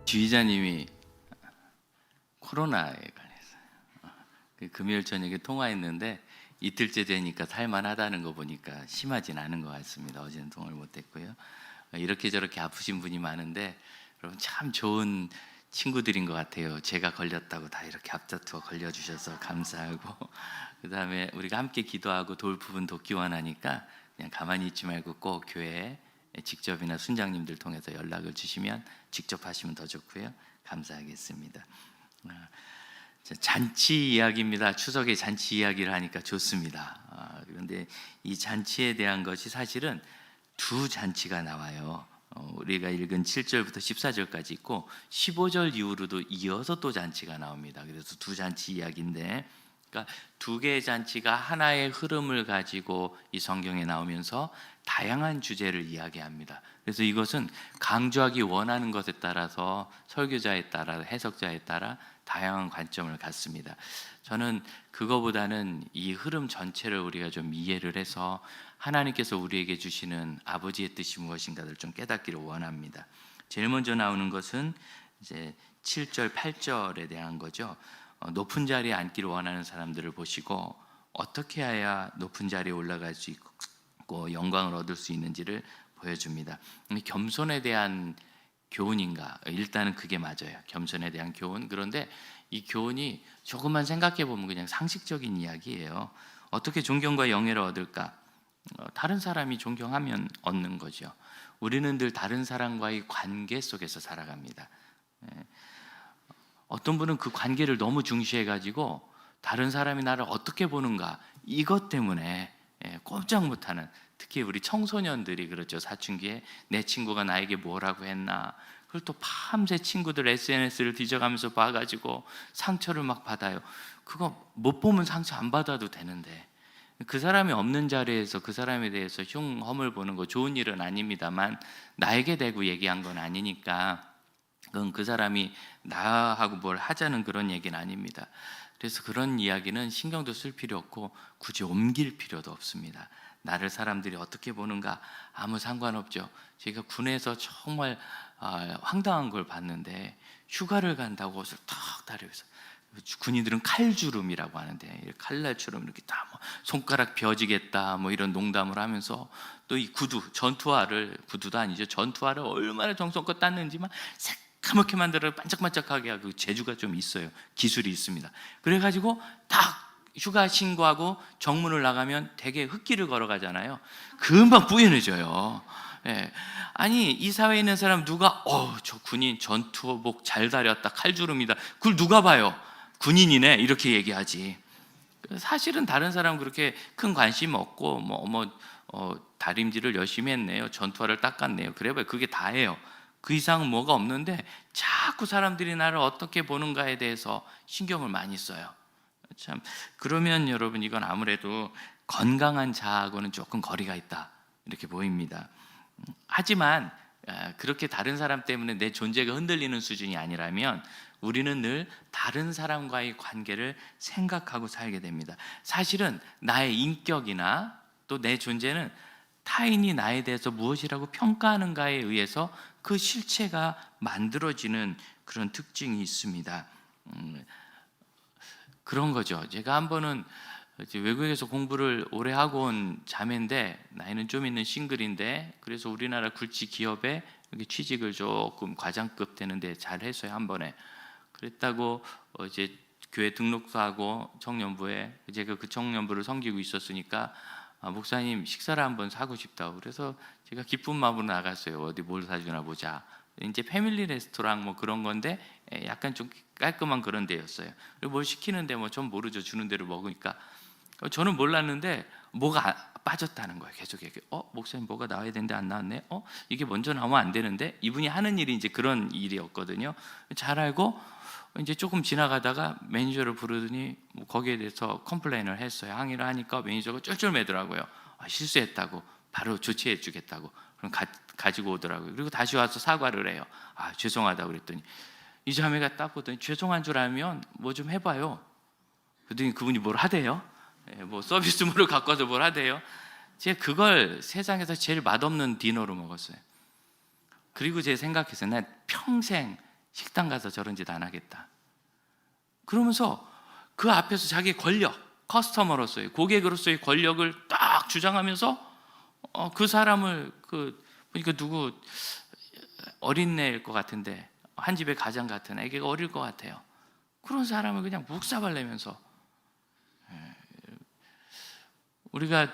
지휘자님이 코로나에 관해서 금요일 저녁에 통화했는데 이틀째 되니까 살만하다는 거 보니까 심하진 않은 것 같습니다. 어제는 통화를 못했고요. 이렇게 저렇게 아프신 분이 많은데 여러분 참 좋은 친구들인 것 같아요. 제가 걸렸다고 다 이렇게 앞다투어 걸려주셔서 감사하고, 그 다음에 우리가 함께 기도하고 돌부분 돕기원하니까 그냥 가만히 있지 말고 꼭 교회에 직접이나 순장님들 통해서 연락을 주시면 직접 하시면 더 좋고요. 감사하겠습니다. 잔치 이야기입니다. 추석에 잔치 이야기를 하니까 좋습니다. 그런데 이 잔치에 대한 것이 사실은 두 잔치가 나와요. 우리가 읽은 7절부터 14절까지 있고 15절 이후로도 이어서 또 잔치가 나옵니다. 그래서 두 잔치 이야기인데, 그러니까 두 개의 잔치가 하나의 흐름을 가지고 이 성경에 나오면서 다양한 주제를 이야기합니다. 그래서 이것은 강조하기 원하는 것에 따라서 설교자에 따라 해석자에 따라 다양한 관점을 갖습니다. 저는 그거보다는 이 흐름 전체를 우리가 좀 이해를 해서 하나님께서 우리에게 주시는 아버지의 뜻이 무엇인가를 좀 깨닫기를 원합니다. 제일 먼저 나오는 것은 이제 7절, 8절에 대한 거죠. 높은 자리에 앉기를 원하는 사람들을 보시고 어떻게 해야 높은 자리에 올라갈 수 있고 영광을 얻을 수 있는지를 보여줍니다. 겸손에 대한 교훈인가? 일단은 그게 맞아요. 겸손에 대한 교훈. 그런데 이 교훈이 조금만 생각해 보면 그냥 상식적인 이야기예요. 어떻게 존경과 영예를 얻을까? 다른 사람이 존경하면 얻는 거죠. 우리는 늘 다른 사람과의 관계 속에서 살아갑니다. 어떤 분은 그 관계를 너무 중시해가지고 다른 사람이 나를 어떻게 보는가 이것 때문에 꼼짝 못하는, 특히 우리 청소년들이 그렇죠. 사춘기에 내 친구가 나에게 뭐라고 했나, 그걸 또 밤새 친구들 SNS를 뒤져가면서 봐가지고 상처를 막 받아요. 그거 못 보면 상처 안 받아도 되는데 그 사람이 없는 자리에서 그 사람에 대해서 흉허물 보는 거 좋은 일은 아닙니다만 나에게 대고 얘기한 건 아니니까 그건 그 사람이 나하고 뭘 하자는 그런 얘기는 아닙니다. 그래서 그런 이야기는 신경도 쓸 필요 없고 굳이 옮길 필요도 없습니다. 나를 사람들이 어떻게 보는가 아무 상관없죠. 제가 군에서 정말 황당한 걸 봤는데, 휴가를 간다고 탁 다리에서 군인들은 칼주름이라고 하는데 칼날처럼 이렇게 다 뭐 손가락 벼지겠다 뭐 이런 농담을 하면서 또 이 구두도 아니죠. 전투화를 얼마나 정성껏 땄는지만 새까맣게 만들어 반짝반짝하게 하고 재주가 좀 있어요. 기술이 있습니다. 그래가지고 딱 휴가 신고하고 정문을 나가면 되게 흙길을 걸어가잖아요. 금방 뿌연해져요. 예. 아니 이 사회에 있는 사람 누가 저 군인 전투복 잘 다렸다 칼주름이다 그걸 누가 봐요? 군인이네 이렇게 얘기하지. 사실은 다른 사람 그렇게 큰 관심 없고 다림질을 열심히 했네요, 전투화를 닦았네요, 그래봐요. 그게 다예요. 그 이상은 뭐가 없는데 자꾸 사람들이 나를 어떻게 보는가에 대해서 신경을 많이 써요. 참, 그러면 여러분 이건 아무래도 건강한 자아하고는 조금 거리가 있다 이렇게 보입니다. 하지만 그렇게 다른 사람 때문에 내 존재가 흔들리는 수준이 아니라면 우리는 늘 다른 사람과의 관계를 생각하고 살게 됩니다. 사실은 나의 인격이나 또 내 존재는 타인이 나에 대해서 무엇이라고 평가하는가에 의해서 그 실체가 만들어지는 그런 특징이 있습니다. 그런 거죠. 제가 한 번은 외국에서 공부를 오래 하고 온 자매인데 나이는 좀 있는 싱글인데, 그래서 우리나라 굴지 기업에 여기 취직을 조금 과장급 되는데 잘 했어요. 한 번에. 그랬다고 이제 교회 등록도 하고 청년부에, 제가 그 청년부를 섬기고 있었으니까 목사님 식사를 한번 사고 싶다고, 그래서 제가 기쁜 마음으로 나갔어요. 어디 뭘 사주나 보자. 이제 패밀리 레스토랑 뭐 그런 건데 약간 좀 깔끔한 그런 데였어요. 그리고 뭘 시키는데 뭐 전 모르죠. 주는 대로 먹으니까. 저는 몰랐는데 뭐가 빠졌다는 거예요. 계속 얘기. 목사님 뭐가 나와야 되는데 안 나왔네. 이게 먼저 나오면 안 되는데. 이분이 하는 일이 이제 그런 일이었거든요. 잘 알고 이제 조금 지나가다가 매니저를 부르더니 거기에 대해서 컴플레인을 했어요. 항의를 하니까 매니저가 쫄쫄매더라고요. 실수했다고 바로 조치해 주겠다고. 그럼 가지고 오더라고요. 그리고 다시 와서 사과를 해요. 죄송하다고 그랬더니 이 자매가 딱 보더니 죄송한 줄 알면 뭐 좀 해봐요. 그랬더니 그분이 뭘 하대요? 뭐 서비스물을 갖고 와서 뭘 하대요? 제가 그걸 세상에서 제일 맛없는 디너로 먹었어요. 그리고 제가 생각했어요. 난 평생 식당 가서 저런 짓 안 하겠다. 그러면서 그 앞에서 자기의 권력, 커스터머로서의, 고객으로서의 권력을 딱 주장하면서 그 사람을 보니까 누구 어린애일 것 같은데, 한 집의 가장 같은 애기가 어릴 것 같아요. 그런 사람을 그냥 묵사발 내면서, 우리가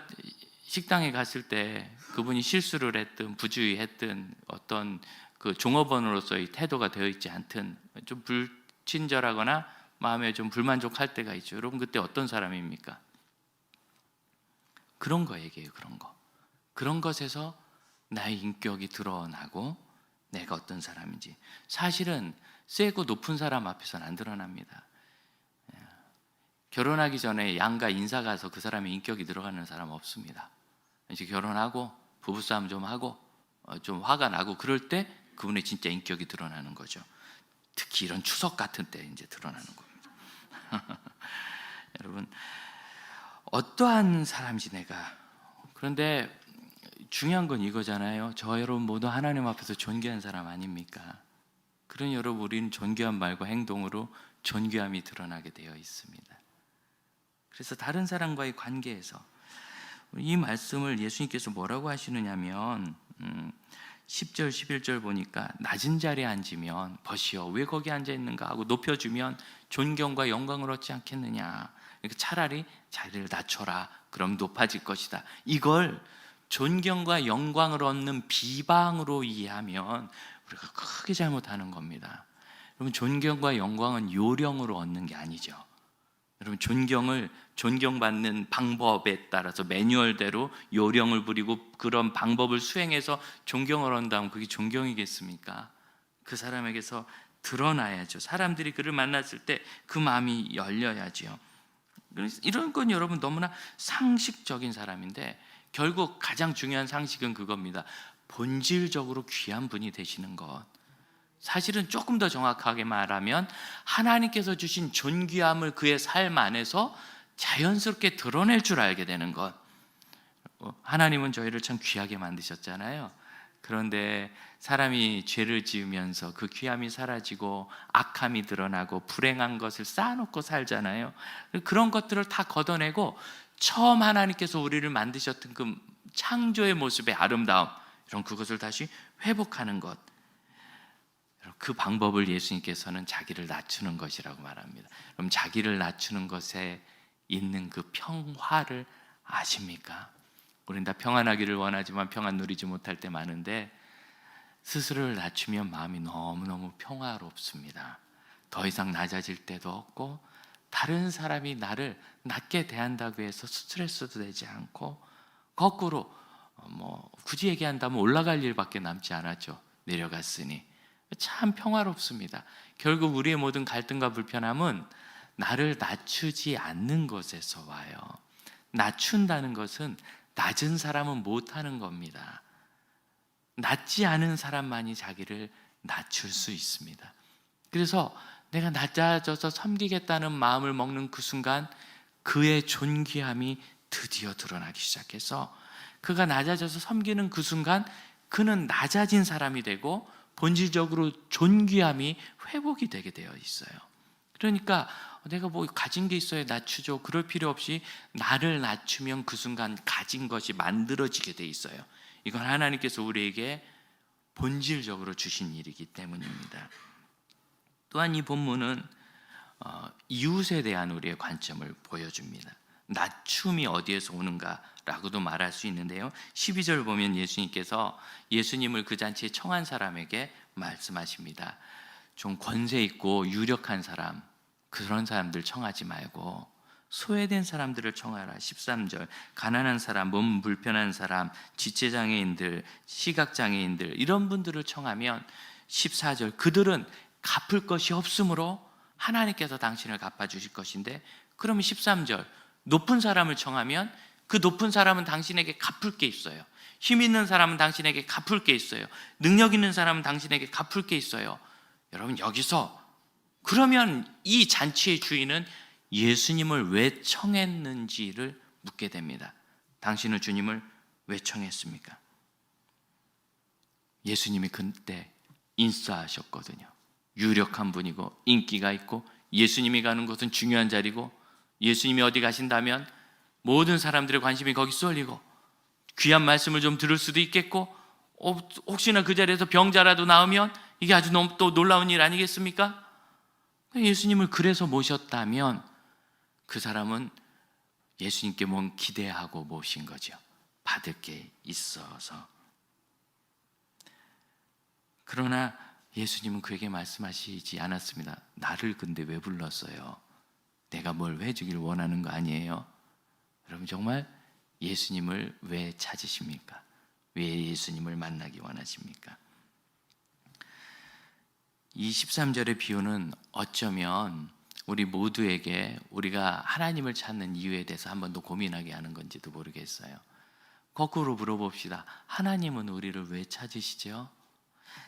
식당에 갔을 때 그분이 실수를 했든 부주의했든 어떤 그 종업원으로서의 태도가 되어 있지 않든 좀 불친절하거나 마음에 좀 불만족할 때가 있죠. 여러분 그때 어떤 사람입니까? 그런 거 얘기해요. 그런 것에서 나의 인격이 드러나고 내가 어떤 사람인지. 사실은 세고 높은 사람 앞에서는 안 드러납니다. 결혼하기 전에 양가 인사 가서 그 사람의 인격이 들어가는 사람 없습니다. 이제 결혼하고 부부싸움 좀 하고 좀 화가 나고 그럴 때 그분의 진짜 인격이 드러나는 거죠. 특히 이런 추석 같은 때 이제 드러나는 겁니다. 여러분, 어떠한 사람인지 내가. 그런데 중요한 건 이거잖아요. 저 여러분 모두 하나님 앞에서 존귀한 사람 아닙니까? 그러니 여러분, 우리는 존귀한 말과 행동으로 존귀함이 드러나게 되어 있습니다. 그래서 다른 사람과의 관계에서 이 말씀을 예수님께서 뭐라고 하시느냐면 10절 11절 보니까 낮은 자리에 앉으면 벗이여 왜 거기 앉아 있는가 하고 높여주면 존경과 영광을 얻지 않겠느냐. 그러니까 차라리 자리를 낮춰라. 그럼 높아질 것이다. 이걸 존경과 영광을 얻는 비방으로 이해하면 우리가 크게 잘못하는 겁니다. 여러분, 존경과 영광은 요령으로 얻는 게 아니죠. 여러분, 존경받는 방법에 따라서 매뉴얼대로 요령을 부리고 그런 방법을 수행해서 존경을 얻는다면 그게 존경이겠습니까? 그 사람에게서 드러나야죠. 사람들이 그를 만났을 때 그 마음이 열려야죠. 이런 건 여러분 너무나 상식적인 사람인데 결국 가장 중요한 상식은 그겁니다. 본질적으로 귀한 분이 되시는 것. 사실은 조금 더 정확하게 말하면 하나님께서 주신 존귀함을 그의 삶 안에서 자연스럽게 드러낼 줄 알게 되는 것. 하나님은 저희를 참 귀하게 만드셨잖아요. 그런데 사람이 죄를 지으면서 그 귀함이 사라지고 악함이 드러나고 불행한 것을 쌓아놓고 살잖아요. 그런 것들을 다 걷어내고 처음 하나님께서 우리를 만드셨던 그 창조의 모습의 아름다움, 이런 그것을 다시 회복하는 것. 그 방법을 예수님께서는 자기를 낮추는 것이라고 말합니다. 그럼 자기를 낮추는 것에 있는 그 평화를 아십니까? 우리는 다 평안하기를 원하지만 평안 누리지 못할 때 많은데 스스로를 낮추면 마음이 너무너무 평화롭습니다. 더 이상 낮아질 때도 없고 다른 사람이 나를 낮게 대한다고 해서 스트레스도 되지 않고 거꾸로 굳이 얘기한다면 올라갈 일밖에 남지 않았죠. 내려갔으니 참 평화롭습니다. 결국 우리의 모든 갈등과 불편함은 나를 낮추지 않는 것에서 와요. 낮춘다는 것은 낮은 사람은 못하는 겁니다. 낮지 않은 사람만이 자기를 낮출 수 있습니다. 그래서 내가 낮아져서 섬기겠다는 마음을 먹는 그 순간 그의 존귀함이 드디어 드러나기 시작해서 그가 낮아져서 섬기는 그 순간 그는 낮아진 사람이 되고 본질적으로 존귀함이 회복이 되게 되어 있어요. 그러니까 내가 가진 게 있어야 낮추죠. 그럴 필요 없이 나를 낮추면 그 순간 가진 것이 만들어지게 돼 있어요. 이건 하나님께서 우리에게 본질적으로 주신 일이기 때문입니다. 또한 이 본문은 이웃에 대한 우리의 관점을 보여줍니다. 낮춤이 어디에서 오는가라고도 말할 수 있는데요. 12절 보면 예수님께서 예수님을 그 잔치에 청한 사람에게 말씀하십니다. 좀 권세 있고 유력한 사람, 그런 사람들 청하지 말고 소외된 사람들을 청하라. 13절 가난한 사람, 몸 불편한 사람, 지체장애인들, 시각장애인들 이런 분들을 청하면 14절 그들은 갚을 것이 없으므로 하나님께서 당신을 갚아주실 것인데, 그러면 13절 높은 사람을 청하면 그 높은 사람은 당신에게 갚을 게 있어요. 힘 있는 사람은 당신에게 갚을 게 있어요. 능력 있는 사람은 당신에게 갚을 게 있어요. 여러분 여기서 그러면 이 잔치의 주인은 예수님을 왜 청했는지를 묻게 됩니다. 당신은 주님을 왜 청했습니까? 예수님이 그때 인싸하셨거든요. 유력한 분이고 인기가 있고 예수님이 가는 곳은 중요한 자리고 예수님이 어디 가신다면 모든 사람들의 관심이 거기 쏠리고 귀한 말씀을 좀 들을 수도 있겠고 혹시나 그 자리에서 병자라도 나오면 이게 아주 너무 또 놀라운 일 아니겠습니까? 예수님을 그래서 모셨다면 그 사람은 예수님께 뭔 기대하고 모신 거죠. 받을 게 있어서. 그러나 예수님은 그에게 말씀하시지 않았습니다. 나를 근데 왜 불렀어요? 내가 뭘 해주길 원하는 거 아니에요? 여러분 정말 예수님을 왜 찾으십니까? 왜 예수님을 만나기 원하십니까? 이 13절의 비유는 어쩌면 우리 모두에게 우리가 하나님을 찾는 이유에 대해서 한 번 더 고민하게 하는 건지도 모르겠어요. 거꾸로 물어봅시다. 하나님은 우리를 왜 찾으시죠?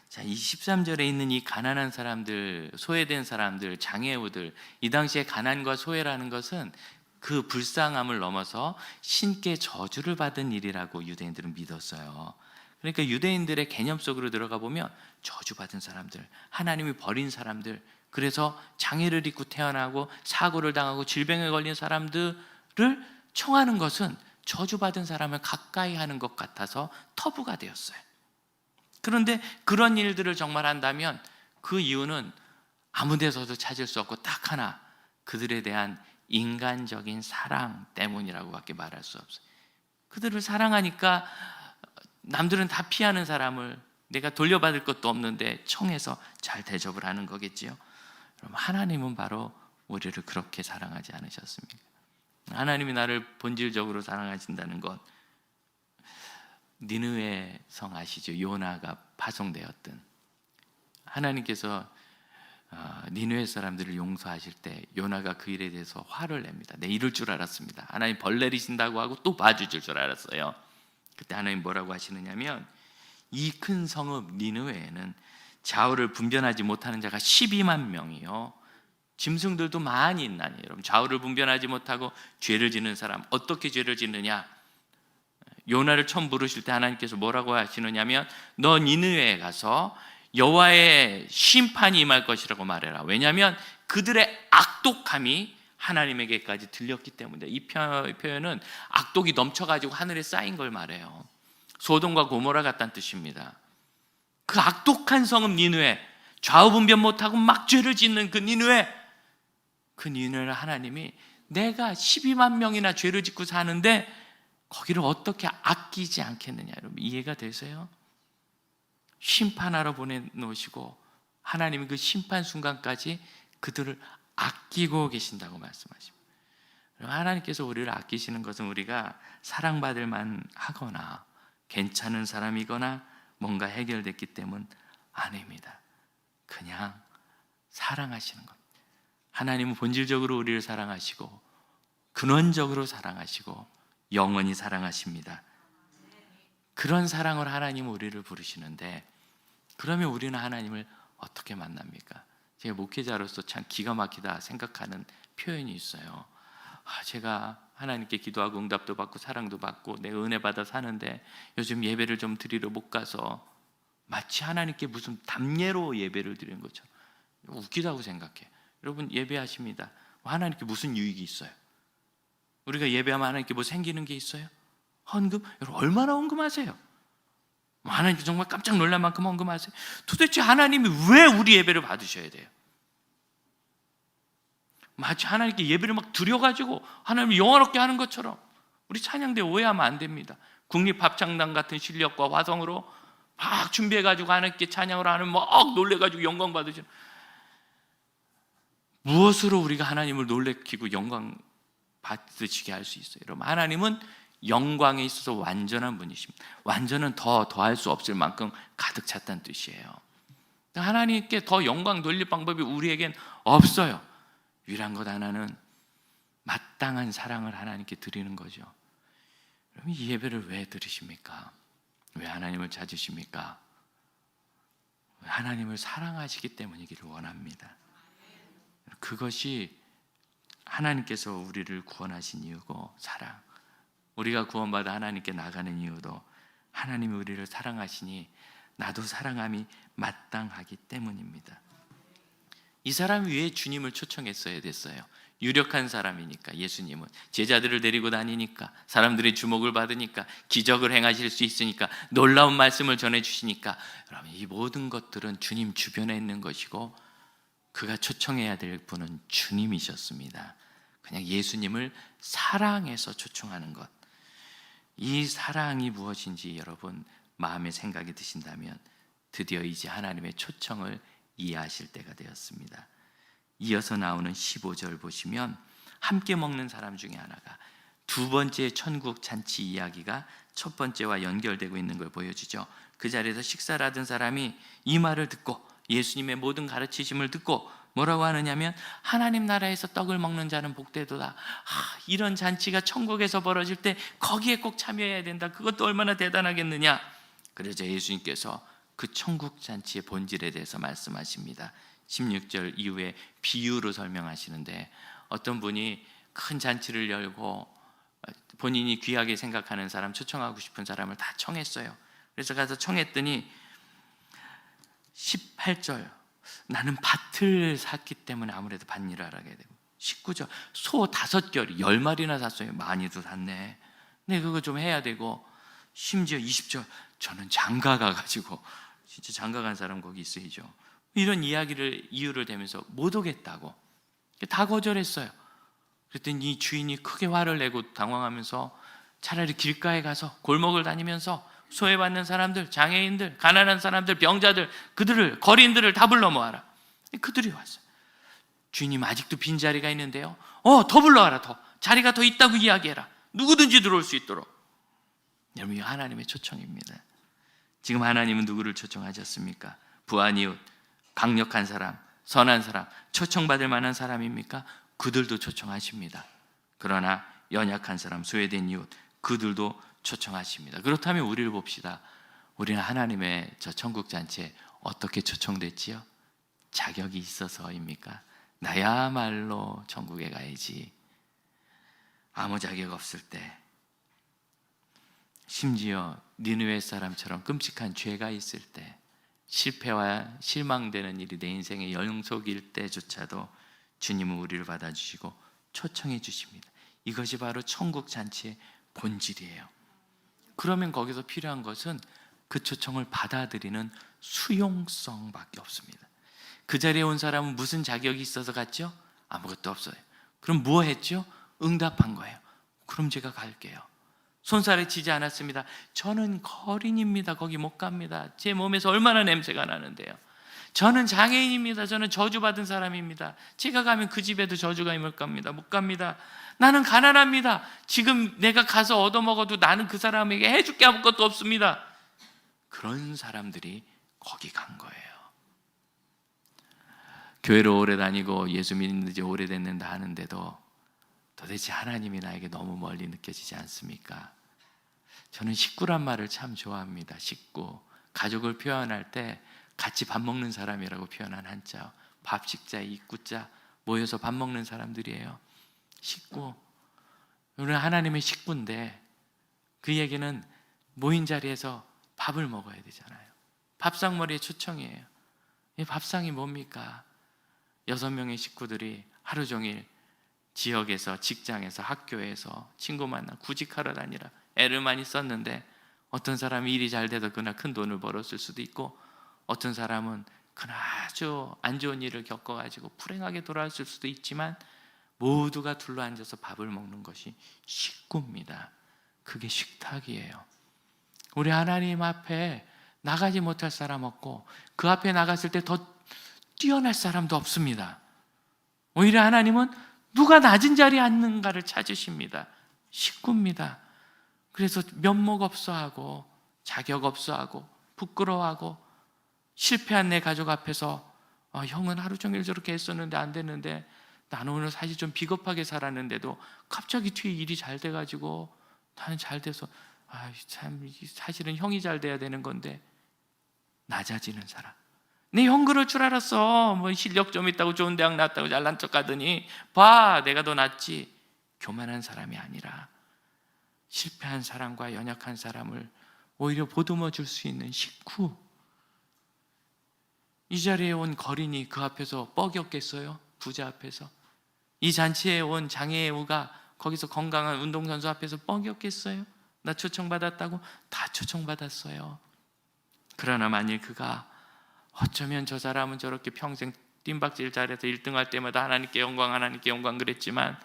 자, 이 13절에 있는 이 가난한 사람들, 소외된 사람들, 장애우들, 이 당시에 가난과 소외라는 것은 그 불쌍함을 넘어서 신께 저주를 받은 일이라고 유대인들은 믿었어요. 그러니까 유대인들의 개념 속으로 들어가 보면 저주받은 사람들, 하나님이 버린 사람들, 그래서 장애를 입고 태어나고 사고를 당하고 질병에 걸린 사람들을 청하는 것은 저주받은 사람을 가까이 하는 것 같아서 터부가 되었어요. 그런데 그런 일들을 정말 한다면 그 이유는 아무 데서도 찾을 수 없고 딱 하나, 그들에 대한 인간적인 사랑 때문이라고 밖에 말할 수 없어요. 그들을 사랑하니까 남들은 다 피하는 사람을 내가 돌려받을 것도 없는데 청해서 잘 대접을 하는 거겠지요. 그럼 하나님은 바로 우리를 그렇게 사랑하지 않으셨습니까? 하나님이 나를 본질적으로 사랑하신다는 것, 니느웨 성 아시죠? 요나가 파송되었던, 하나님께서 니느웨 사람들을 용서하실 때 요나가 그 일에 대해서 화를 냅니다. 내 이럴 줄 알았습니다. 하나님 벌 내리신다고 하고 또 봐주실 줄 알았어요. 그때 하나님 뭐라고 하시느냐면, 이 큰 성읍 니느웨에는 좌우를 분별하지 못하는 자가 12만 명이요, 짐승들도 많이 있나니. 여러분, 좌우를 분별하지 못하고 죄를 짓는 사람, 어떻게 죄를 짓느냐? 요나를 처음 부르실 때 하나님께서 뭐라고 하시느냐면, 너 니느웨에 가서 여호와의 심판이 임할 것이라고 말해라. 왜냐하면 그들의 악독함이 하나님에게까지 들렸기 때문에. 이 표현은 악독이 넘쳐가지고 하늘에 쌓인 걸 말해요. 소돔과 고모라 같다는 뜻입니다. 그 악독한 성읍 니느웨, 좌우분별 못하고 막 죄를 짓는 그 니느웨, 그 니느웨를 하나님이 내가 12만 명이나 죄를 짓고 사는데 거기를 어떻게 아끼지 않겠느냐. 여러분 이해가 되세요? 심판하러 보내놓으시고 하나님이 그 심판 순간까지 그들을 아끼고 계신다고 말씀하십니다. 하나님께서 우리를 아끼시는 것은 우리가 사랑받을 만하거나 괜찮은 사람이거나 뭔가 해결됐기 때문 아닙니다. 그냥 사랑하시는 것. 하나님은 본질적으로 우리를 사랑하시고 근원적으로 사랑하시고 영원히 사랑하십니다. 그런 사랑을 하나님은 우리를 부르시는데, 그러면 우리는 하나님을 어떻게 만납니까? 제가 목회자로서 참 기가 막히다 생각하는 표현이 있어요. 제가 하나님께 기도하고 응답도 받고 사랑도 받고 내가 은혜 받아 사는데 요즘 예배를 좀 드리러 못 가서 마치 하나님께 무슨 담례로 예배를 드리는 것처럼 웃기다고 생각해. 여러분 예배하십니다. 하나님께 무슨 유익이 있어요? 우리가 예배하면 하나님께 뭐 생기는 게 있어요? 헌금? 여러분 얼마나 헌금하세요? 하나님께 정말 깜짝 놀랄 만큼 헌금하세요? 도대체 하나님이 왜 우리 예배를 받으셔야 돼요? 마치 하나님께 예배를 막 드려가지고 하나님을 영화롭게 하는 것처럼. 우리 찬양대 오해하면 안 됩니다. 국립합창단 같은 실력과 화성으로 막 준비해가지고 하나님께 찬양을 하는 막 놀래가지고 영광 받으시는, 무엇으로 우리가 하나님을 놀래키고 영광 받으시게 할 수 있어요? 여러분 하나님은 영광에 있어서 완전한 분이십니다. 완전은 더할 수 없을 만큼 가득 찼다는 뜻이에요. 하나님께 더 영광 돌릴 방법이 우리에겐 없어요. 유일한 것 하나는 마땅한 사랑을 하나님께 드리는 거죠. 그럼 이 예배를 왜 드리십니까? 왜 하나님을 찾으십니까? 하나님을 사랑하시기 때문이기를 원합니다. 그것이 하나님께서 우리를 구원하신 이유고, 사랑, 우리가 구원받아 하나님께 나가는 이유도 하나님이 우리를 사랑하시니 나도 사랑함이 마땅하기 때문입니다. 이 사람 위에 주님을 초청했어야 됐어요. 유력한 사람이니까, 예수님은 제자들을 데리고 다니니까, 사람들의 주목을 받으니까, 기적을 행하실 수 있으니까, 놀라운 말씀을 전해주시니까, 여러분 이 모든 것들은 주님 주변에 있는 것이고 그가 초청해야 될 분은 주님이셨습니다. 그냥 예수님을 사랑해서 초청하는 것, 이 사랑이 무엇인지 여러분 마음에 생각이 드신다면 드디어 이제 하나님의 초청을 이해하실 때가 되었습니다. 이어서 나오는 15절 보시면 함께 먹는 사람 중에 하나가 두 번째 천국 잔치 이야기가 첫 번째와 연결되고 있는 걸 보여주죠. 그 자리에서 식사를 하던 사람이 이 말을 듣고, 예수님의 모든 가르치심을 듣고 뭐라고 하느냐면, 하나님 나라에서 떡을 먹는 자는 복되도다. 이런 잔치가 천국에서 벌어질 때 거기에 꼭 참여해야 된다. 그것도 얼마나 대단하겠느냐. 그래서 예수님께서 그 천국 잔치의 본질에 대해서 말씀하십니다. 16절 이후에 비유로 설명하시는데, 어떤 분이 큰 잔치를 열고 본인이 귀하게 생각하는 사람, 초청하고 싶은 사람을 다 청했어요. 그래서 가서 청했더니 18절, 나는 밭을 샀기 때문에 아무래도 밭일을 하게 되고, 19절, 소 5결 10마리나 샀어요. 많이도 샀네. 근데 그거 좀 해야 되고, 심지어 20절, 저는 장가 가가지고, 진짜 장가 간 사람 거기 있어야죠. 이런 이유를 대면서 못 오겠다고 다 거절했어요. 그랬더니 이 주인이 크게 화를 내고 당황하면서 차라리 길가에 가서 골목을 다니면서 소외받는 사람들, 장애인들, 가난한 사람들, 병자들, 그들을, 거린들을 다 불러 모아라. 그들이 왔어요. 주인님 아직도 빈자리가 있는데요, 더 불러와라. 더 자리가 더 있다고 이야기해라. 누구든지 들어올 수 있도록. 여러분, 이 하나님의 초청입니다. 지금 하나님은 누구를 초청하셨습니까? 부한 이웃, 강력한 사람, 선한 사람, 초청받을 만한 사람입니까? 그들도 초청하십니다. 그러나 연약한 사람, 소외된 이웃, 그들도 초청하십니다. 그렇다면 우리를 봅시다. 우리는 하나님의 저 천국 잔치에 어떻게 초청됐지요? 자격이 있어서입니까? 나야말로 천국에 가야지. 아무 자격 없을 때, 심지어 니느웨 사람처럼 끔찍한 죄가 있을 때, 실패와 실망되는 일이 내 인생의 연속일 때조차도 주님은 우리를 받아주시고 초청해 주십니다. 이것이 바로 천국 잔치의 본질이에요. 그러면 거기서 필요한 것은 그 초청을 받아들이는 수용성밖에 없습니다. 그 자리에 온 사람은 무슨 자격이 있어서 갔죠? 아무것도 없어요. 그럼 뭐 했죠? 응답한 거예요. 그럼 제가 갈게요. 손살에 치지 않았습니다. 저는 거린입니다. 거기 못 갑니다. 제 몸에서 얼마나 냄새가 나는데요. 저는 장애인입니다. 저는 저주받은 사람입니다. 제가 가면 그 집에도 저주가 임할 겁니다. 못 갑니다. 나는 가난합니다. 지금 내가 가서 얻어먹어도 나는 그 사람에게 해줄 게 아무것도 없습니다. 그런 사람들이 거기 간 거예요. 교회를 오래 다니고 예수 믿는 지 오래됐는데 하는데도 도대체 하나님이 나에게 너무 멀리 느껴지지 않습니까? 저는 식구란 말을 참 좋아합니다. 식구, 가족을 표현할 때 같이 밥 먹는 사람이라고 표현한 한자, 밥식자, 입구자, 모여서 밥 먹는 사람들이에요. 식구, 우리는 하나님의 식구인데 그 얘기는 모인 자리에서 밥을 먹어야 되잖아요. 밥상머리의 초청이에요. 이 밥상이 뭡니까? 6명의 식구들이 하루 종일 지역에서, 직장에서, 학교에서 친구 만나 구직하러 다니라 애를 많이 썼는데, 어떤 사람이 일이 잘 돼서 그날 큰 돈을 벌었을 수도 있고, 어떤 사람은 그날 아주 안 좋은 일을 겪어가지고 불행하게 돌아왔을 수도 있지만, 모두가 둘러앉아서 밥을 먹는 것이 식구입니다. 그게 식탁이에요. 우리 하나님 앞에 나가지 못할 사람 없고, 그 앞에 나갔을 때 더 뛰어날 사람도 없습니다. 오히려 하나님은 누가 낮은 자리에 앉는가를 찾으십니다. 식구입니다. 그래서 면목 없어하고, 자격 없어하고, 부끄러워하고, 실패한 내 가족 앞에서 형은 하루 종일 저렇게 했었는데 안 됐는데, 나는 오늘 사실 좀 비겁하게 살았는데도 갑자기 뒤에 일이 잘 돼가지고 나는 잘 돼서 참 사실은 형이 잘 돼야 되는 건데, 낮아지는 사람. 내 형 그럴 줄 알았어. 뭐 실력 좀 있다고 좋은 대학 나왔다고 잘난 척 하더니 봐, 내가 더 낫지. 교만한 사람이 아니라 실패한 사람과 연약한 사람을 오히려 보듬어 줄 수 있는 식구. 이 자리에 온 거린이 그 앞에서 뻐겼겠어요? 부자 앞에서? 이 잔치에 온 장애우가 거기서 건강한 운동선수 앞에서 뻐겼겠어요? 나 초청받았다고? 다 초청받았어요. 그러나 만일 그가 어쩌면 저 사람은 저렇게 평생 뜀박질 잘해서 1등 할 때마다 하나님께 영광 그랬지만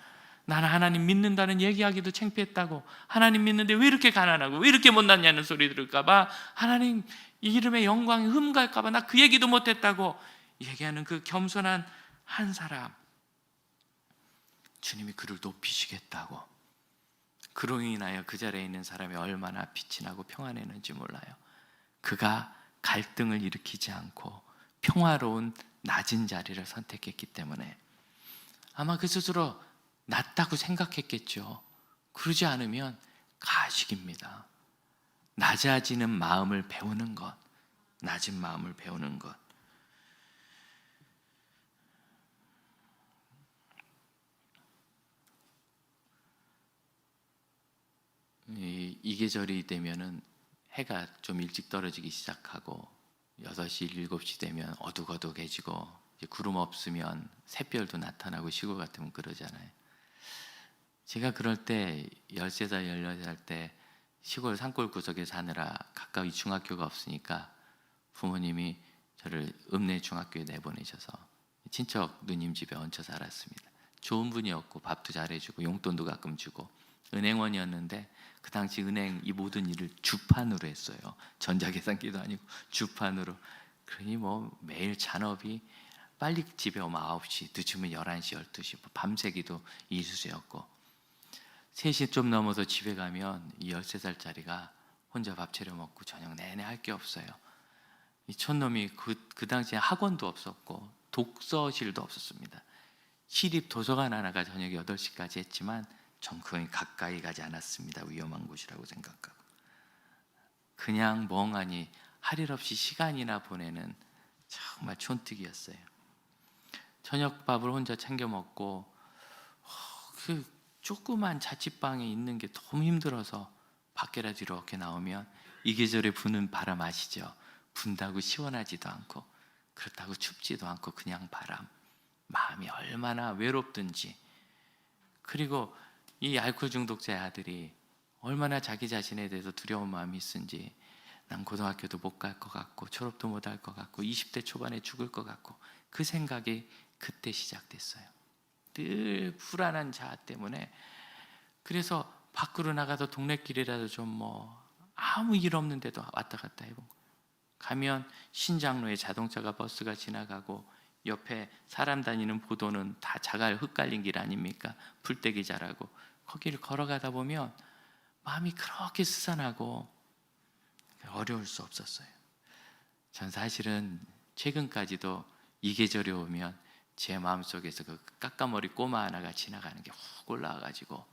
나는 하나님 믿는다는 얘기하기도 창피했다고, 하나님 믿는데 왜 이렇게 가난하고 왜 이렇게 못났냐는 소리 들을까 봐, 하나님 이름의 영광이 흠갈까 봐 나 그 얘기도 못했다고 얘기하는 그 겸손한 한 사람, 주님이 그를 높이시겠다고. 그로 인하여 그 자리에 있는 사람이 얼마나 빛이 나고 평안했는지 몰라요. 그가 갈등을 일으키지 않고 평화로운 낮은 자리를 선택했기 때문에 아마 그 스스로 낮다고 생각했겠죠. 그러지 않으면 가식입니다. 낮아지는 마음을 배우는 것, 낮은 마음을 배우는 것. 이 계절이 되면은 해가 좀 일찍 떨어지기 시작하고 6시, 7시 되면 어둑어둑해지고 이제 구름 없으면 샛별도 나타나고 시골 같으면 그러잖아요. 제가 그럴 때 13살, 14살 때 시골 산골 구석에 사느라 가까이 중학교가 없으니까 부모님이 저를 읍내 중학교에 내보내셔서 친척 누님 집에 얹혀 살았습니다. 좋은 분이었고 밥도 잘해주고 용돈도 가끔 주고 은행원이었는데 그 당시 은행 이 모든 일을 주판으로 했어요. 전자계산기도 아니고 주판으로. 그러니 뭐 매일 잔업이 빨리 집에 오면 9시, 늦으면 11시, 12시 밤새기도 일수였고 3시 좀 넘어서 집에 가면 이 13살짜리가 혼자 밥 차려 먹고 저녁 내내 할 게 없어요. 이 촌놈이 그 당시에 학원도 없었고 독서실도 없었습니다. 시립 도서관 하나가 저녁 8시까지 했지만 전 거의 가까이 가지 않았습니다. 위험한 곳이라고 생각하고 그냥 멍하니 할 일 없이 시간이나 보내는 정말 촌뜨기였어요. 저녁밥을 혼자 챙겨 먹고 그 조그만 자취방에 있는 게 너무 힘들어서 밖에라도 이렇게 나오면 이 계절에 부는 바람 아시죠? 분다고 시원하지도 않고 그렇다고 춥지도 않고 그냥 바람. 마음이 얼마나 외롭든지. 그리고 이 알코올 중독자의 아들이 얼마나 자기 자신에 대해서 두려운 마음이 있은지, 난 고등학교도 못 갈 것 같고 졸업도 못 할 것 같고 20대 초반에 죽을 것 같고 그 생각이 그때 시작됐어요. 늘 불안한 자아 때문에. 그래서 밖으로 나가서 동네길이라도 좀 뭐 아무 일 없는데도 왔다 갔다 해보고 가면 신장로에 자동차가 버스가 지나가고 옆에 사람 다니는 보도는 다 자갈 흙갈린 길 아닙니까? 풀떼기 자라고 거기를 걸어가다 보면 마음이 그렇게 스산하고 어려울 수 없었어요. 전 사실은 최근까지도 이 계절이 오면 제 마음속에서 그 까까머리 꼬마 하나가 지나가는 게 훅 올라와가지고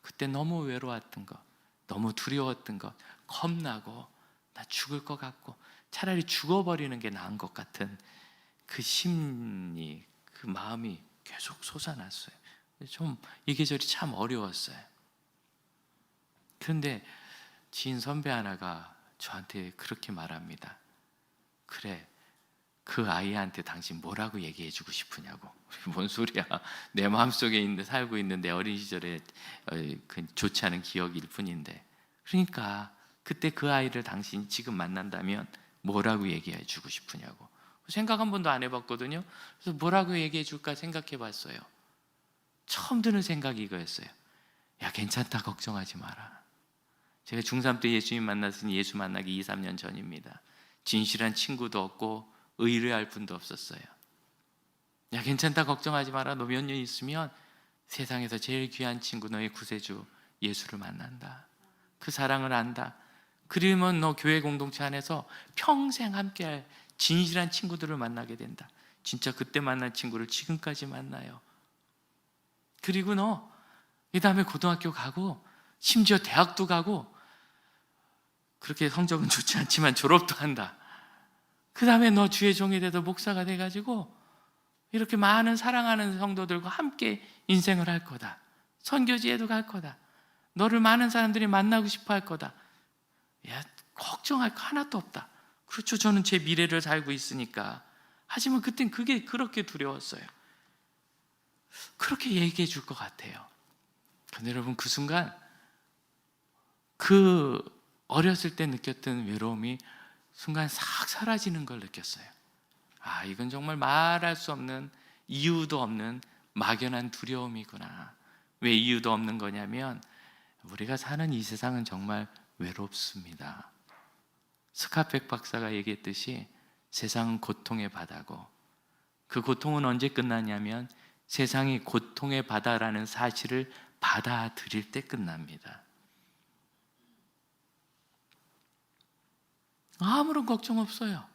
그때 너무 외로웠던 것, 너무 두려웠던 것, 겁나고 나 죽을 것 같고 차라리 죽어버리는 게 나은 것 같은 그 심리, 그 마음이 계속 솟아났어요. 좀 이 계절이 참 어려웠어요. 그런데 지인 선배 하나가 저한테 그렇게 말합니다. 그래, 그 아이한테 당신 뭐라고 얘기해주고 싶으냐고. 뭔 소리야? 내 마음속에 살고 있는 내 어린 시절에 그 좋지 않은 기억일 뿐인데. 그러니까 그때 그 아이를 당신이 지금 만난다면 뭐라고 얘기해주고 싶으냐고. 생각 한 번도 안 해봤거든요. 그래서 뭐라고 얘기해줄까 생각해봤어요. 처음 드는 생각이 이거였어요. 야, 괜찮다, 걱정하지 마라. 제가 중3 때 예수님 만났으니 예수 만나기 2, 3년 전입니다. 진실한 친구도 없고 의뢰할 분도 없었어요. 야, 괜찮다, 걱정하지 마라. 너 몇 년 있으면 세상에서 제일 귀한 친구, 너의 구세주 예수를 만난다. 그 사랑을 안다. 그러면 너 교회 공동체 안에서 평생 함께할 진실한 친구들을 만나게 된다. 진짜 그때 만난 친구를 지금까지 만나요. 그리고 너 이 다음에 고등학교 가고 심지어 대학도 가고 그렇게 성적은 좋지 않지만 졸업도 한다. 그 다음에 너 주의 종이 돼서 목사가 돼가지고 이렇게 많은 사랑하는 성도들과 함께 인생을 할 거다. 선교지에도 갈 거다. 너를 많은 사람들이 만나고 싶어 할 거다. 야, 걱정할 거 하나도 없다. 그렇죠. 저는 제 미래를 살고 있으니까 하지만 그땐 그게 그렇게 두려웠어요. 그렇게 얘기해 줄 것 같아요. 근데 여러분, 그 순간 그 어렸을 때 느꼈던 외로움이 순간 싹 사라지는 걸 느꼈어요. 아, 이건 정말 말할 수 없는, 이유도 없는 막연한 두려움이구나. 왜 이유도 없는 거냐면 우리가 사는 이 세상은 정말 외롭습니다. 스카펙 박사가 얘기했듯이 세상은 고통의 바다고, 그 고통은 언제 끝나냐면 세상이 고통의 바다라는 사실을 받아들일 때 끝납니다. 아무런 걱정 없어요.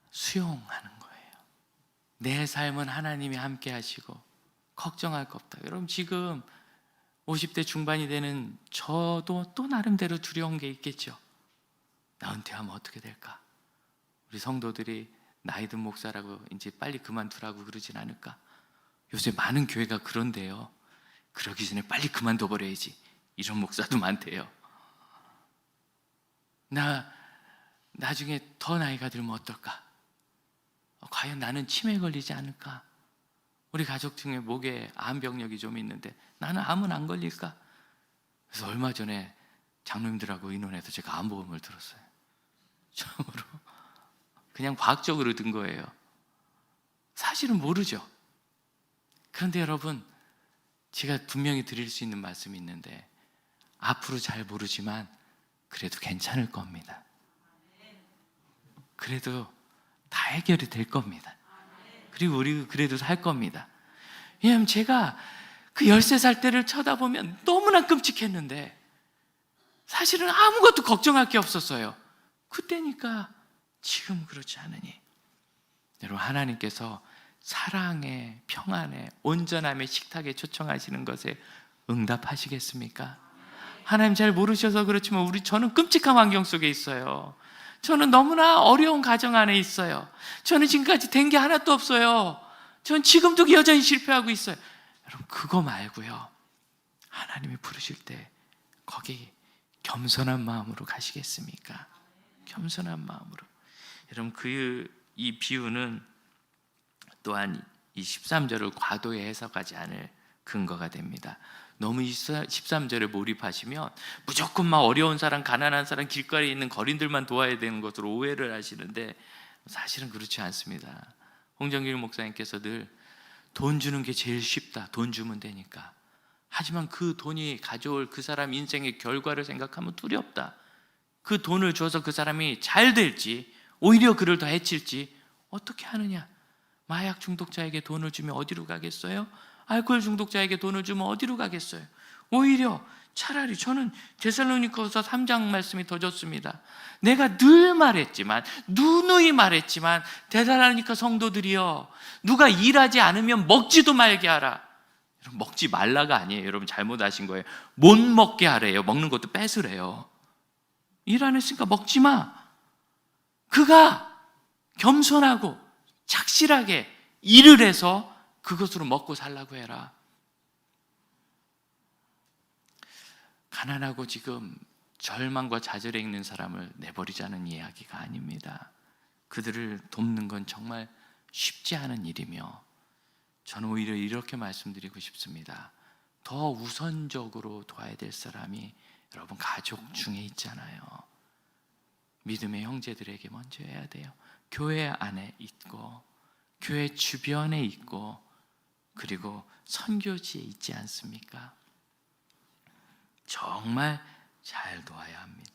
수용하는 거예요. 내 삶은 하나님이 함께 하시고 걱정할 거 없다. 여러분, 지금 50대 중반이 되는 저도 또 나름대로 두려운 게 있겠죠. 나 은퇴하면 어떻게 될까? 우리 성도들이 나이 든 목사라고 이제 빨리 그만두라고 그러진 않을까? 요새 많은 교회가 그런데요. 그러기 전에 빨리 그만둬 버려야지, 이런 목사도 많대요. 나 나중에 더 나이가 들면 어떨까? 과연 나는 치매에 걸리지 않을까? 우리 가족 중에 목에 암병력이 좀 있는데 나는 암은 안 걸릴까? 그래서 얼마 전에 장로님들하고 의논해서 제가 암보험을 들었어요. 처음으로. 그냥 과학적으로 든 거예요. 사실은 모르죠. 그런데 여러분, 제가 분명히 드릴 수 있는 말씀이 있는데, 앞으로 잘 모르지만 그래도 괜찮을 겁니다. 그래도 다 해결이 될 겁니다. 그리고 우리 그래도 살 겁니다. 왜냐하면 제가 그 13살 때를 쳐다보면 너무나 끔찍했는데 사실은 아무것도 걱정할 게 없었어요. 그때니까. 지금 그렇지 않으니. 여러분, 하나님께서 사랑에, 평안에, 온전함의 식탁에 초청하시는 것에 응답하시겠습니까? 하나님 잘 모르셔서 그렇지만 저는 끔찍한 환경 속에 있어요. 저는 너무나 어려운 가정 안에 있어요. 저는 지금까지 된 게 하나도 없어요. 전 지금도 여전히 실패하고 있어요. 여러분, 그거 말고요, 하나님이 부르실 때 거기 겸손한 마음으로 가시겠습니까? 겸손한 마음으로. 여러분, 이 비유는 또한 이 13절을 과도히 해석하지 않을 근거가 됩니다. 너무 13절에 몰입하시면 무조건 막 어려운 사람, 가난한 사람, 길거리에 있는 거린들만 도와야 되는 것으로 오해를 하시는데 사실은 그렇지 않습니다. 홍정길 목사님께서 늘 돈 주는 게 제일 쉽다, 돈 주면 되니까. 하지만 그 돈이 가져올 그 사람 인생의 결과를 생각하면 두렵다. 그 돈을 줘서 그 사람이 잘 될지 오히려 그를 더 해칠지 어떻게 하느냐? 마약 중독자에게 돈을 주면 어디로 가겠어요? 알코올 중독자에게 돈을 주면 어디로 가겠어요? 오히려 차라리 저는 데살로니가서 3장 말씀이 더 좋습니다. 내가 늘 말했지만, 누누이 말했지만, 데살로니가 성도들이여, 누가 일하지 않으면 먹지도 말게 하라. 여러분, 먹지 말라가 아니에요. 여러분 잘못 아신 거예요. 못 먹게 하래요. 먹는 것도 뺏으래요. 일 안 했으니까 먹지 마. 그가 겸손하고 착실하게 일을 해서 그것으로 먹고 살라고 해라. 가난하고 지금 절망과 좌절에 있는 사람을 내버리자는 이야기가 아닙니다. 그들을 돕는 건 정말 쉽지 않은 일이며, 저는 오히려 이렇게 말씀드리고 싶습니다. 더 우선적으로 도와야 될 사람이 여러분 가족 중에 있잖아요. 믿음의 형제들에게 먼저 해야 돼요. 교회 안에 있고 교회 주변에 있고 그리고 선교지에 있지 않습니까? 정말 잘 도와야 합니다.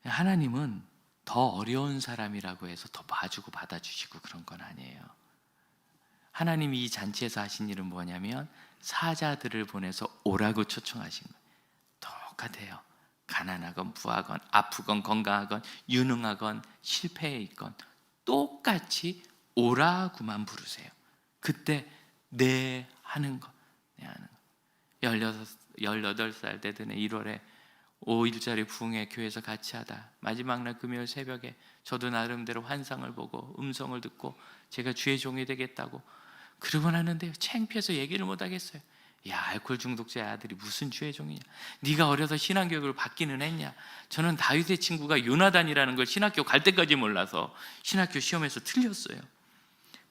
하나님은 더 어려운 사람이라고 해서 더 봐주고 받아주시고 그런 건 아니에요. 하나님이 이 잔치에서 하신 일은 뭐냐면 사자들을 보내서 오라고 초청하신 거예요. 똑같아요. 가난하건 부하건 아프건 건강하건 유능하건 실패해 있건 똑같이 오라고만 부르세요. 그때 네 하는 거, 네 하는 거. 18살 되던 1월에 5일짜리 부흥회 교회에서 같이 하다 마지막 날 금요일 새벽에 저도 나름대로 환상을 보고 음성을 듣고 제가 주의 종이 되겠다고 그러고 나는데요, 창피해서 얘기를 못 하겠어요. 야, 알코올 중독자의 아들이 무슨 주의 종이냐? 네가 어려서 신앙교육을 받기는 했냐? 저는 다윗의 친구가 요나단이라는 걸 신학교 갈 때까지 몰라서 신학교 시험에서 틀렸어요.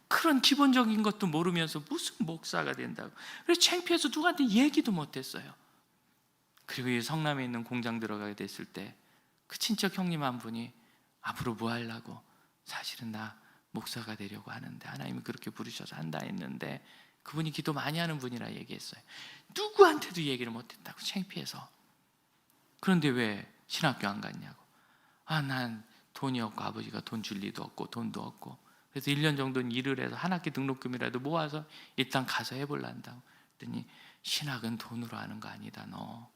그런 기본적인 것도 모르면서 무슨 목사가 된다고. 그래서 창피해서 누구한테 얘기도 못했어요. 그리고 이 성남에 있는 공장 들어가게 됐을 때 그 친척 형님 한 분이 앞으로 뭐 하려고? 사실은 나 목사가 되려고 하는데 하나님이 그렇게 부르셔서 한다 했는데, 그분이 기도 많이 하는 분이라 얘기했어요. 누구한테도 얘기를 못했다고, 창피해서. 그런데 왜 신학교 안 갔냐고. 난 돈이 없고 아버지가 돈 줄 리도 없고 돈도 없고, 그래서 1년 정도는 일을 해서 한 학기 등록금이라도 모아서 일단 가서 해볼란다고. 그랬더니 신학은 돈으로 하는 거 아니다 너.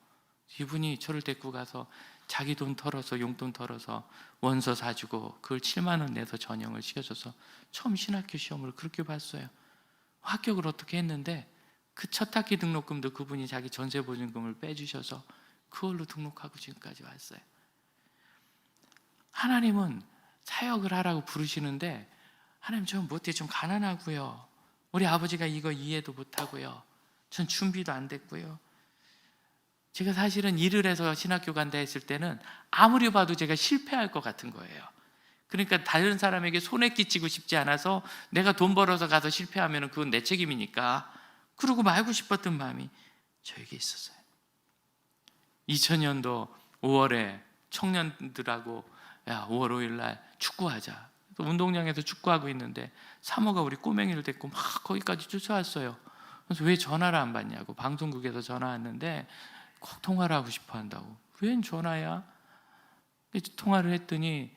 이분이 저를 데리고 가서 자기 돈 털어서, 용돈 털어서 원서 사주고 그걸 7만 원 내서 전형을 시켜줘서 처음 신학교 시험을 그렇게 봤어요. 합격을 어떻게 했는데 그 첫 학기 등록금도 그분이 자기 전세보증금을 빼주셔서 그걸로 등록하고 지금까지 왔어요. 하나님은 사역을 하라고 부르시는데, 하나님 저 못해, 좀 가난하고요, 우리 아버지가 이거 이해도 못하고요, 전 준비도 안 됐고요. 제가 사실은 일을 해서 신학교 간다 했을 때는 아무리 봐도 제가 실패할 것 같은 거예요. 그러니까 다른 사람에게 손해 끼치고 싶지 않아서 내가 돈 벌어서 가서 실패하면 그건 내 책임이니까 그러고 말고 싶었던 마음이 저에게 있었어요. 2000년도 5월에 청년들하고 5월 5일 날 축구하자. 운동장에서 축구하고 있는데 사모가 우리 꼬맹이를 데리고 막 거기까지 쫓아왔어요. 그래서 왜 전화를 안 받냐고. 방송국에서 전화 왔는데 꼭 통화를 하고 싶어 한다고. 웬 전화야? 통화를 했더니,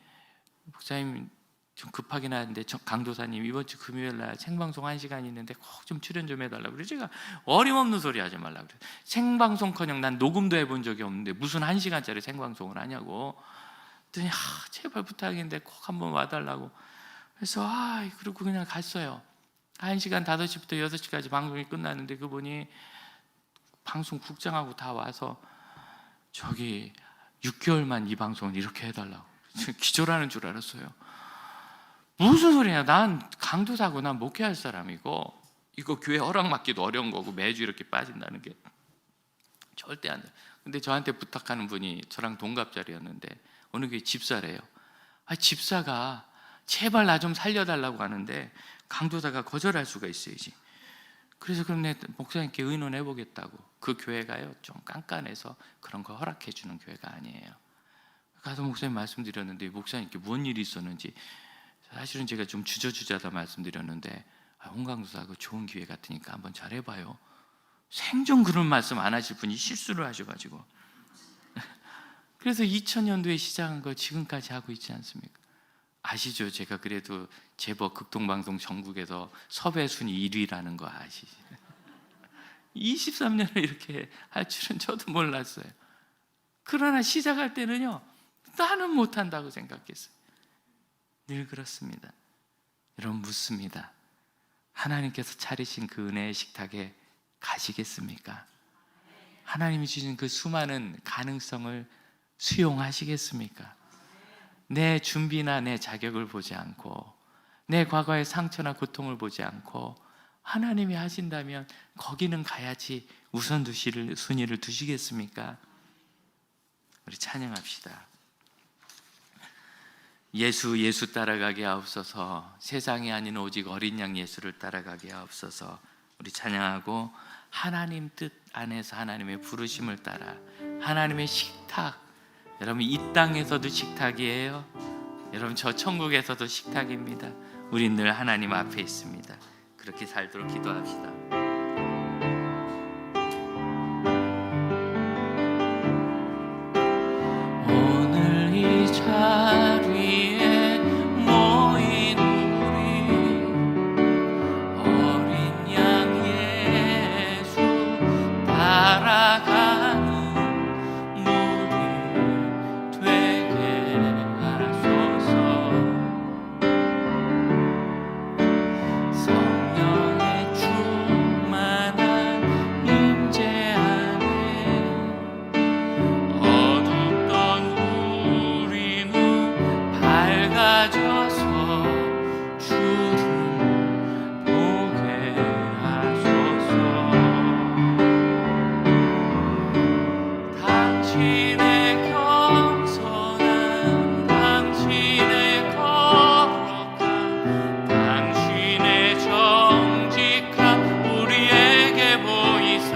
목사님 좀 급하긴 하는데 강도사님 이번 주 금요일 날 생방송 1시간 있는데 꼭 좀 출연 좀 해달라고. 그래서 제가 어림없는 소리 하지 말라고 그래요. 생방송커녕 난 녹음도 해본 적이 없는데 무슨 1시간짜리 생방송을 하냐고. 그랬더니 제발 부탁인데 꼭 한번 와달라고. 그래서 그러고 그냥 갔어요. 1시간 5시부터 6시까지 방송이 끝났는데 그분이 방송 국장하고 다 와서 저기 6개월만 이 방송을 이렇게 해달라고. 기절하는 줄 알았어요. 무슨 소리냐, 난 강도사고 난 목회할 사람이고 이거 교회 허락받기도 어려운 거고 매주 이렇게 빠진다는 게 절대 안 돼. 근데 저한테 부탁하는 분이 저랑 동갑자리였는데 어느 교회 집사래요. 집사가 제발 나 좀 살려달라고 하는데 강도사가 거절할 수가 있어야지. 그래서 그럼 내 목사님께 의논해 보겠다고. 그 교회가요 좀 깐깐해서 그런 거 허락해 주는 교회가 아니에요. 가서 목사님 말씀드렸는데 목사님께 무슨 일이 있었는지, 사실은 제가 좀 주저주저하다 말씀드렸는데 홍강도사 그 좋은 기회 같으니까 한번 잘 해봐요. 생전 그런 말씀 안 하실 분이 실수를 하셔가지고 그래서 2000년도에 시작한 걸 지금까지 하고 있지 않습니까? 아시죠? 제가 그래도 제법 극동방송 전국에서 섭외 순위 1위라는 거 아시죠? 23년을 이렇게 할 줄은 저도 몰랐어요. 그러나 시작할 때는요, 나는 못한다고 생각했어요. 늘 그렇습니다. 여러분 묻습니다. 하나님께서 차리신 그 은혜의 식탁에 가시겠습니까? 하나님이 주신 그 수많은 가능성을 수용하시겠습니까? 내 준비나 내 자격을 보지 않고 내 과거의 상처나 고통을 보지 않고 하나님이 하신다면 거기는 가야지 순위를 두시겠습니까? 우리 찬양합시다. 예수 따라가게 하옵소서. 세상이 아닌 오직 어린 양 예수를 따라가게 하옵소서. 우리 찬양하고 하나님 뜻 안에서 하나님의 부르심을 따라 하나님의 식탁, 여러분 이 땅에서도 식탁이에요. 여러분 저 천국에서도 식탁입니다. 우린 늘 하나님 앞에 있습니다. 그렇게 살도록 기도합시다. 오늘 이 자리에 모인 우리 어린 양 예수 따라가는 무리 되게 하소서. 성령의 충만한 임재 안에 어둡던 당신의 겸손함, 당신의 거룩함, 당신의 정직함 우리에게 보이사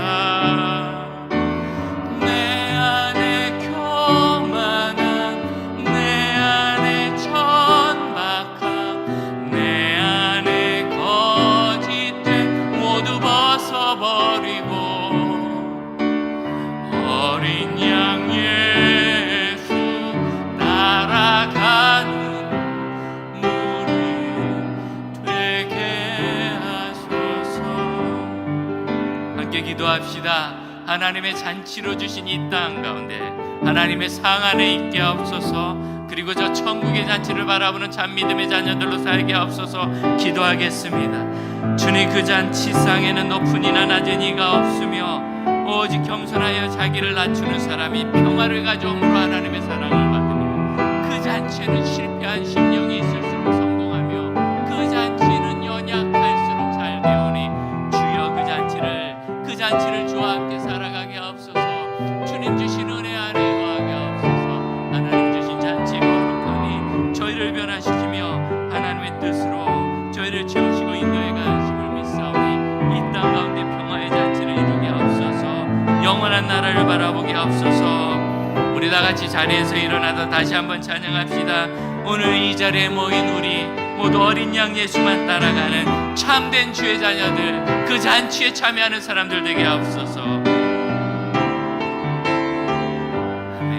내 안에 교만함, 내 안에 천박함, 내 안에 거짓됨 모두 벗어버리고 어린 양 예수 따라가는 무리 되게 하소서. 함께 기도합시다. 하나님의 잔치로 주신 이 땅 가운데 하나님의 상 안에 있게 하옵소서. 그리고 저 천국의 잔치를 바라보는 참 믿음의 자녀들로 살게 하옵소서. 기도하겠습니다. 주님, 그 잔치상에는 높은 이나 낮은 이가 없으며 오직 겸손하여 자기를 낮추는 사람이 평화를 가져옴으로 하나님의 사랑을 받으며 그 잔치에는 실패한 심령이 있을수록 성공하며 그 잔치는 연약할수록 잘 되오니 주여 그 잔치를 주와 함께 살아가게 하옵소서. 주님 주신 은혜 안에 거하게 하옵소서. 하나님 주신 잔치가 거룩하니 저희를 변화시키며 하나님의 뜻으로 저희를 채우시고 인도해 가심을 믿사오니 이 땅 가운데 평화의 잔치를 이루게 하옵소서. 영원한 나라를 바라보게 하옵소서. 우리 다같이 자리에서 일어나서 다시 한번 찬양합시다. 오늘 이 자리에 모인 우리 모두 어린 양 예수만 따라가는 참된 주의 자녀들, 그 잔치에 참여하는 사람들 되게 하옵소서. 아멘.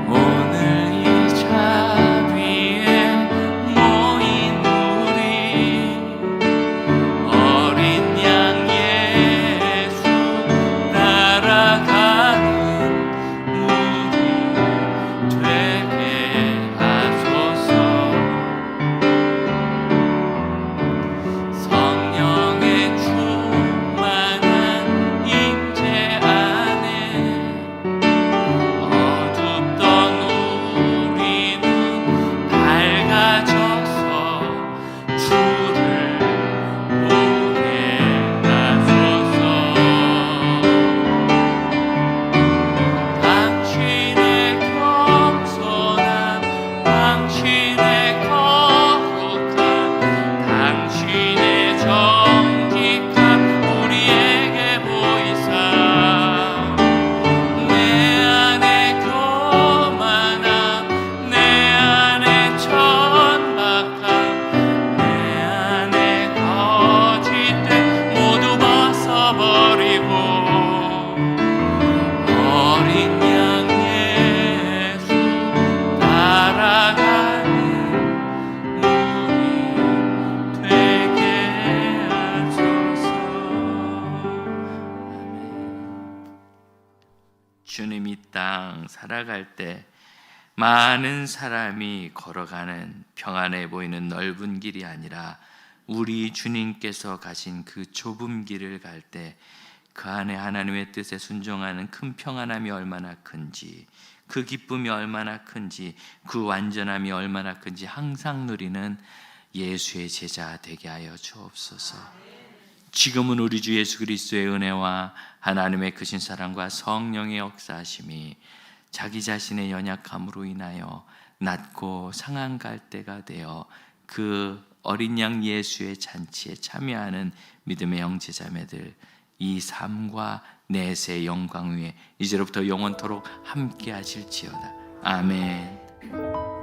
오늘 이 자리에 모인 우리 어린 양 예수 따라가는 무리 되게 하소서. 성령의 충만한 임재 안에 어둡던 우리는 밝아져서 주를 보게 하소서. 당신의 겸손함, 당신의 거룩함, 당신의 정직함 우리에게 보이사 내 안에 교만함, 내 안에 천박함, 내 안에 거짓됨 모두 벗어버리고 어린 양 예수 따라가는 무리 되게 하소서. 주님, 이 땅 살아갈 때 많은 사람이 걸어가는 평안해 보이는 넓은 길이 아니라 우리 주님께서 가신 그 좁은 길을 갈 때 그 안에 하나님의 뜻에 순종하는 큰 평안함이 얼마나 큰지, 그 기쁨이 얼마나 큰지, 그 완전함이 얼마나 큰지 항상 누리는 예수의 제자 되게 하여 주옵소서. 지금은 우리 주 예수 그리스도의 은혜와 하나님의 크신 사랑과 성령의 역사하심이 자기 자신의 연약함으로 인하여 낮고 상한 갈대가 되어 그 어린 양 예수의 잔치에 참여하는 믿음의 형제자매들, 이 삶과 내세의 영광 위에 이제로부터 영원토록 함께 하실지어다. 아멘.